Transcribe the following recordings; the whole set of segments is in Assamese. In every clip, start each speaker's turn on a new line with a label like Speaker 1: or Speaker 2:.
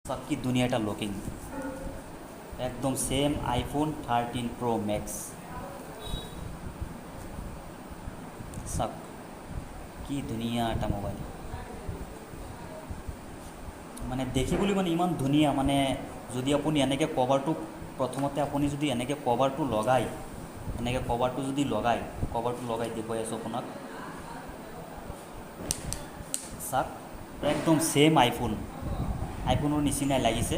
Speaker 1: सबकी दुनियाटा लुकिंग एकदम सेम आईफोन 13 प्रो मैक्स सब की धुनिया এটা মোবাইল মানে দেখিবলৈ মানে ইমান ধুনিয়া মানে যদি আপুনি এনেকৈ কভাৰটো প্ৰথমতে আপুনি যদি এনেকৈ কভাৰটো লগাই এনেকৈ কভাৰটো যদি লগাই দেখুৱাই আছোঁ আপোনাক চাওক একদম সেম আইফোনৰ নিচিনাই লাগিছে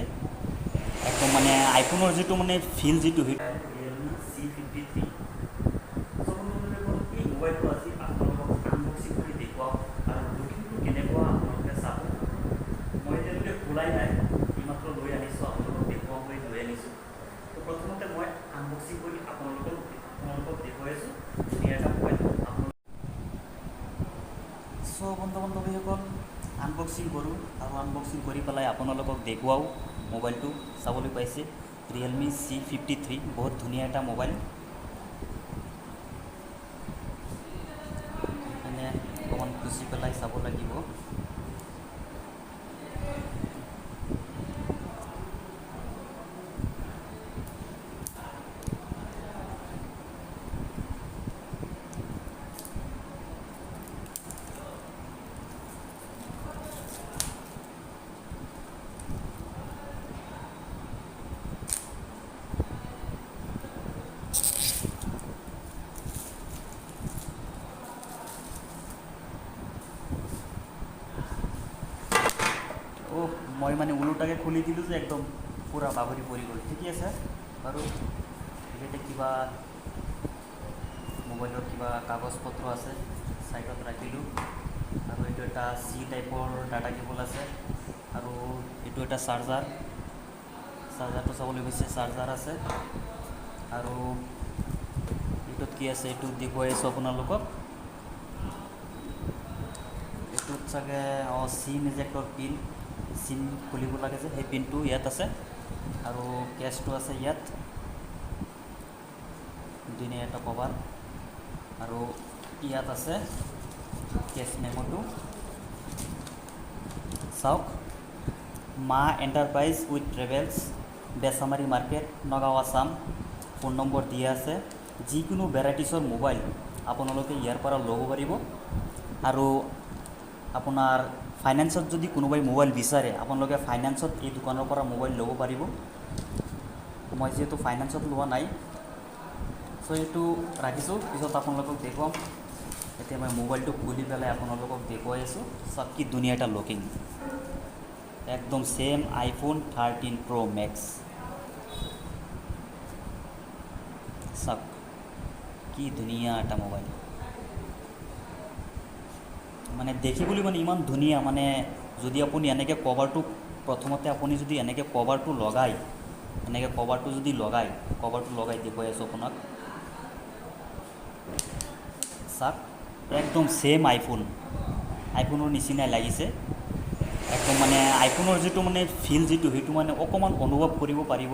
Speaker 1: একদম মানে আইফোনৰ যিটো মানে ফিল যিটো ৰিয়েলমি C53 এই মোবাইলটো আজি আপোনালোকক আনবক্সিং কৰি দেখুৱাওঁ আৰু লুকিংটো কেনেকুৱা আপোনালোকে চাব মই এতিয়ালৈকে খোলাই নাই এইমাত্ৰ লৈ আনিছোঁ আপোনালোকক দেখুৱাম বুলি লৈ আনিছোঁ তো প্ৰথমতে মই আনবক্সিং কৰি আপোনালোকক দেখুৱাই আছোঁ ধুনীয়া এটা মোবাইল চ' বন্ধু বান্ধৱীসকল আনবক্সিং কৰোঁ আৰু আনবক্সিং কৰি পেলাই আপোনালোকক দেখুৱাওঁ মোবাইলটো চাবলৈ পাইছে ৰিয়েলমি C53 বহুত ধুনীয়া এটা মোবাইল এনে অকণমান খুচি পেলাই চাব লাগিব মই মানে ওলোটাকৈ খুলি দিলোঁ যে একদম পূৰা বাগৰি পৰি গ'ল ঠিকে আছে বাৰু ইয়াতে কিবা মোবাইলৰ কিবা কাগজ পত্ৰ আছে সাইডত ৰাখিলোঁ আৰু এইটো এটা C টাইপৰ ডাটা কেবল আছে আৰু এইটো এটা চাৰ্জাৰটো চাবলৈ গৈছে চাৰ্জাৰ আছে আৰু এইটোত কি আছে এইটো দেখুৱাই আছোঁ আপোনালোকক এইটোত চাগে চিম ইজেক্টৰ পিন চিম খুলিব লাগে যে সেই পিনটো ইয়াত আছে আৰু কেছটো আছে ইয়াত ধুনীয়া এটা কভাৰ আৰু ইয়াত আছে কেছ মেম'টো চাওক মা enterprise with travels Bechamari market Nagaon Assam phone number দিয়া আছে যিকোনো ভেৰাইটিছৰ মোবাইল আপোনালোকে ইয়াৰ পৰা ল'ব পাৰিব আৰু আপোনাৰ ফাইনেন্সত যদি কোনোবাই মোবাইল বিচাৰে আপোনালোকে ফাইনেন্সত এই দোকানৰ পৰা মোবাইল ল'ব পাৰিব মই যিহেতু ফাইনেন্সত লোৱা নাই চ' এইটো ৰাখিছোঁ পিছত আপোনালোকক দেখুৱাম এতিয়া মই মোবাইলটো খুলি পেলাই আপোনালোকক দেখুৱাই আছোঁ সব কি দুনিয়াটা লুকিং একদম সেম আইফোন 13 প্ৰো মেক্স সব কি ধুনীয়া এটা মোবাইল মানে দেখিবলৈ মানে ইমান ধুনীয়া মানে যদি আপুনি এনেকৈ কভাৰটো প্ৰথমতে আপুনি যদি এনেকৈ কভাৰটো লগাই দেখুৱাই আছোঁ আপোনাক চাওক একদম সেম আইফোনৰ নিচিনাই লাগিছে একদম মানে আইফোনৰ যিটো মানে ফিল সেইটো মানে অকণমান অনুভৱ কৰিব পাৰিব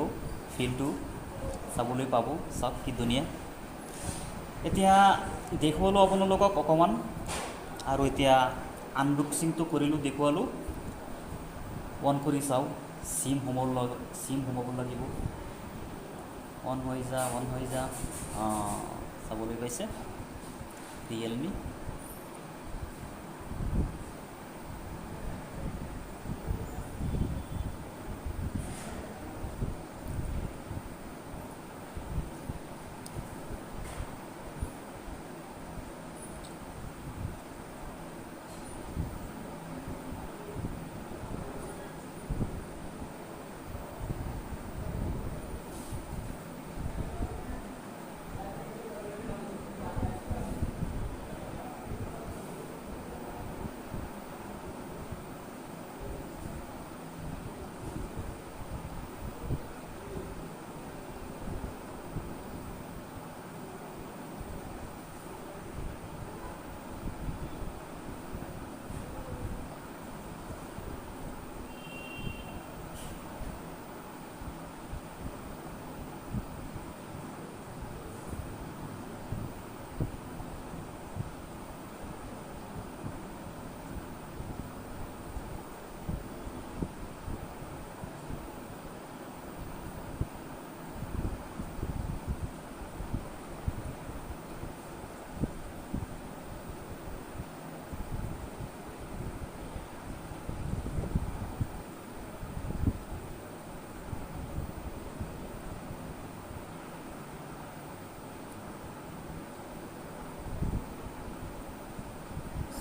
Speaker 1: ফিলটো চাবলৈ পাব চাওক কি ধুনীয়া এতিয়া দেখুৱালোঁ আপোনালোকক অকণমান আৰু এতিয়া আনবক্সিংটো কৰিলোঁ দেখুৱালোঁ অন কৰি চাওঁ চিম সোমাব লাগিব অন হৈ যা চাবলৈ পাইছে ৰিয়েলমি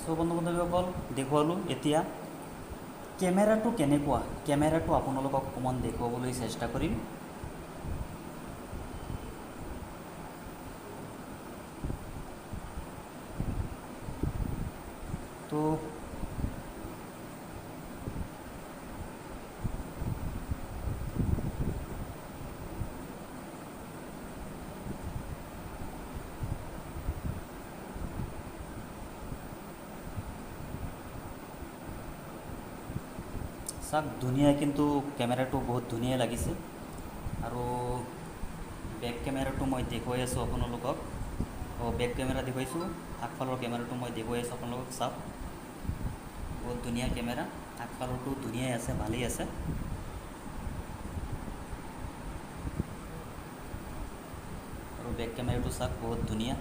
Speaker 1: সো বন্ধু বান্ধৱীসকল দেখুৱালোঁ। এতিয়া কেমেৰাটো কেনেকুৱা, কেমেৰাটো আপোনালোকক অকণমান দেখুৱাবলৈ চেষ্টা কৰিম। তো চাওক, ধুনীয়া, কিন্তু কেমেৰাটো বহুত ধুনীয়া লাগিছে। আৰু বেক কেমেৰাটো মই দেখুৱাই আছোঁ আপোনালোকক। বেক কেমেৰা দেখুৱাইছোঁ, আগফালৰ কেমেৰাটো মই দেখুৱাই আছোঁ আপোনালোকক। চাওক, বহুত ধুনীয়া কেমেৰা, আগফালৰটো ধুনীয়াই আছে, ভালেই আছে। আৰু বেক কেমেৰাটো চাওক, বহুত ধুনীয়া।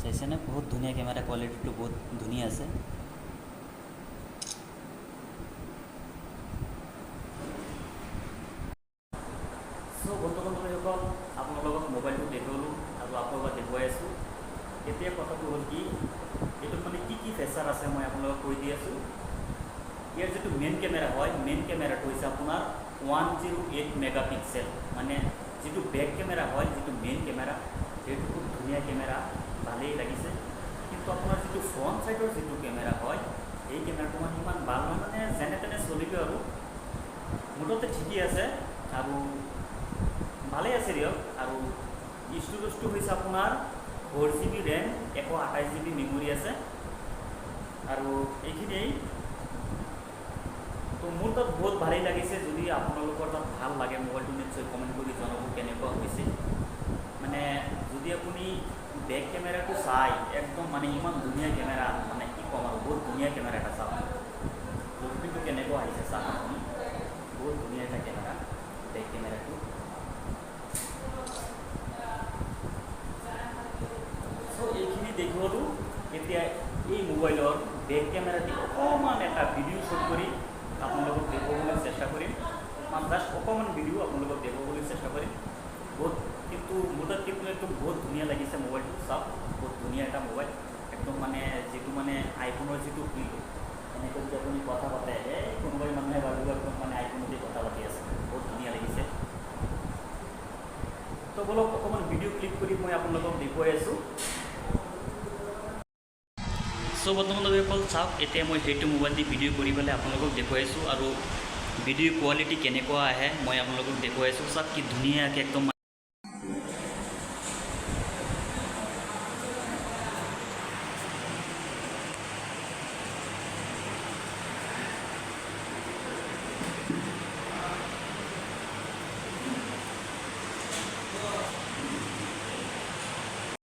Speaker 1: চাইছেনে, বহুত ধুনীয়া কেমেৰা, কোৱালিটিটো বহুত ধুনীয়া আছে। চ' বন্ধু বান্ধৱীসকল, আপোনালোকক মোবাইলটো দেখুৱালোঁ আৰু আপোনালোকক দেখুৱাই আছোঁ। এতিয়া কথাটো হ'ল কি, এইটোত মানে কি কি ফিচাৰ আছে মই আপোনালোকক কৈ দি আছোঁ। ইয়াৰ যিটো মেইন কেমেৰা হয়, মেইন কেমেৰাটো হৈছে আপোনাৰ 108 মেগাপিক্সেল। মানে যিটো বেক কেমেৰা হয়, যিটো মেইন কেমেৰা, সেইটো খুব ধুনীয়া কেমেৰা, ভালেই লাগিছে। কিন্তু আপোনাৰ যিটো ফ্ৰণ্ট ছাইডৰ যিটো কেমেৰা হয়, এই কেমেৰাটো মানে ইমান ভাল নহয়, মানে যেনে তেনে চলিব আৰু মুঠতে ঠিকেই আছে আৰু ভালেই আছে দিয়ক। আৰু ষ্ট'ৰেজটো হৈছে আপোনাৰ 4 GB ৰেম, 128 GB মেমৰি আছে। আৰু এইখিনিয়েই। তো মোৰ তাত বহুত ভালেই লাগিছে। যদি আপোনালোকৰ তাত ভাল লাগে, মোবাইলটো নিশ্চয় কমেণ্ট কৰি জনাব কেনেকুৱা হৈছে। মানে যদি আপুনি বেক কেমেৰাটো চাই, একদম মানে ইমান ধুনীয়া কেমেৰা, মানে কি ক'ম আৰু, বহুত ধুনীয়া কেমেৰা এটা চাওক। কিন্তু কেনেকুৱা আহিছে চাওক আপুনি, বহুত ধুনীয়া এটা কেমেৰা, বেক কেমেৰাটো। চ' এইখিনি দেখুৱালোঁ। এতিয়া এই মোবাইলৰ বেক কেমেৰা দি অকণমান এটা ভিডিঅ' শ্বুট কৰি আপোনালোকক দেখুৱাবলৈ চেষ্টা কৰিম। জাষ্ট অকণমান ভিডিঅ' আপোনালোকক দেখুৱাবলৈ চেষ্টা কৰিম। বহুত, কিন্তু মোৰ তাত কিন্তু একদম বহুত ধুনীয়া লাগিছে মোবাইলটো। চাওক, বহুত ধুনীয়া এটা মোবাইল, একদম মানে যিটো মানে আইফোনৰ যিটো ফিল, এনেকৈ যদি আপুনি কথা পাতে, কোনোবাই মানুহে ভাবিব একদম মানে আইফোনতে কথা পাতি আছে। বহুত ধুনীয়া লাগিছে। তো বলক অকণমান ভিডিঅ' ক্লিক কৰি মই আপোনালোকক দেখুৱাই আছোঁ। চ' বন্ধু বান্ধৱীসকল চাওক, এতিয়া মই সেইটো মোবাইল দি ভিডিঅ' কৰি পেলাই আপোনালোকক দেখুৱাইছোঁ। আৰু ভিডিঅ' কোৱালিটি কেনেকুৱা আহে মই আপোনালোকক দেখুৱাইছোঁ। চাওক, কি ধুনীয়াকৈ একদম